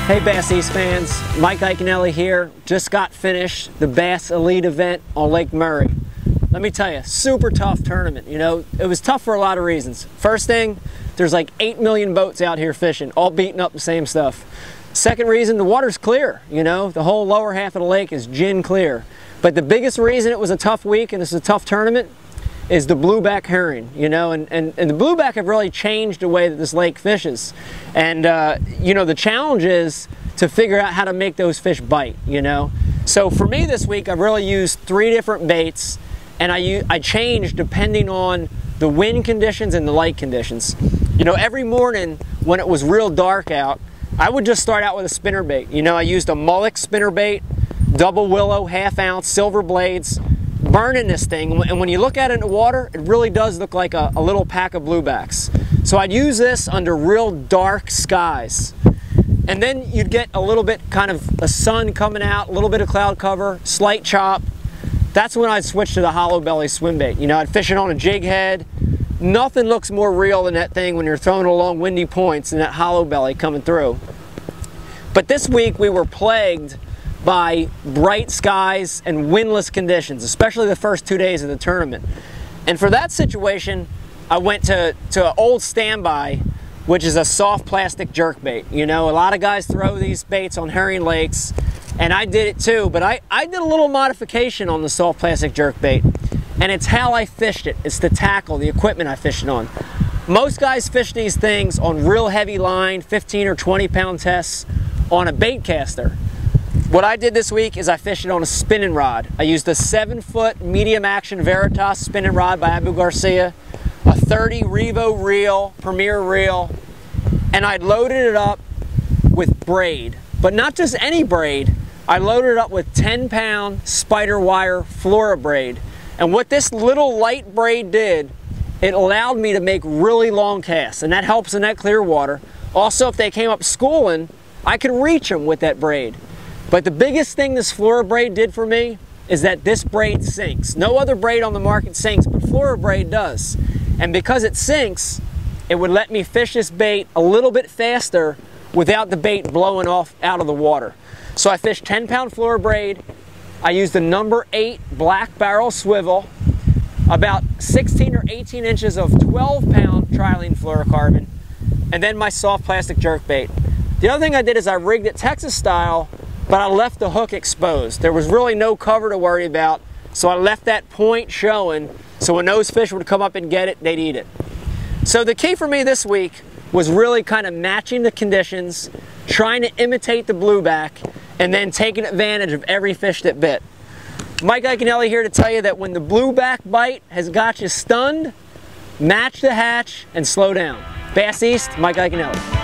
Hey Bass East fans, Mike Iconelli here. Just got finished the Bass Elite event on Lake Murray. Let me tell you, super tough tournament. You know, it was tough for a lot of reasons. First thing, there's like 8 million boats out here fishing, all beating up the same stuff. Second reason, the water's clear. You know, the whole lower half of the lake is gin clear. But the biggest reason it was a tough week and it's a tough tournament is the blueback herring, you know, and the blueback have really changed the way that this lake fishes. And, you know, the challenge is to figure out how to make those fish bite, you know. So for me this week, I've really used 3 different baits, and I changed depending on the wind conditions and the light conditions. You know, every morning when it was real dark out, I would just start out with a spinner bait. You know, I used a mullet spinner bait, double willow, 1/2 ounce, silver blades, burning this thing, and when you look at it in the water, it really does look like a little pack of bluebacks. So I'd use this under real dark skies. And then you'd get a little bit kind of a sun coming out, a little bit of cloud cover, slight chop. That's when I'd switch to the hollow belly swim bait. You know, I'd fish it on a jig head. Nothing looks more real than that thing when you're throwing along windy points and that hollow belly coming through. But this week we were plagued by bright skies and windless conditions, especially the first 2 days of the tournament. And for that situation, I went to an old standby, which is a soft plastic jerkbait. You know, a lot of guys throw these baits on herring lakes, and I did it too, but I did a little modification on the soft plastic jerkbait, and it's how I fished it. It's the tackle, the equipment I fished it on. Most guys fish these things on real heavy line, 15 or 20 pound tests on a bait caster. What I did this week is I fished it on a spinning rod. I used a 7-foot medium action Veritas spinning rod by Abu Garcia, a 30 Revo reel, Premier reel, and I loaded it up with braid. But not just any braid, I loaded it up with 10-pound spider wire Flora braid. And what this little light braid did, it allowed me to make really long casts, and that helps in that clear water. Also, if they came up schooling, I could reach them with that braid. But the biggest thing this Flora braid did for me is that this braid sinks. No other braid on the market sinks, but Flora braid does. And because it sinks, it would let me fish this bait a little bit faster without the bait blowing off out of the water. So I fished 10-pound Flora braid. I used a number 8 black barrel swivel, about 16 or 18 inches of 12-pound trilene fluorocarbon, and then my soft plastic jerkbait. The other thing I did is I rigged it Texas style, but I left the hook exposed. There was really no cover to worry about, so I left that point showing, so when those fish would come up and get it, they'd eat it. So the key for me this week was really kind of matching the conditions, trying to imitate the blueback, and then taking advantage of every fish that bit. Mike Iconelli here to tell you that when the blueback bite has got you stunned, match the hatch and slow down. Bass East, Mike Iconelli.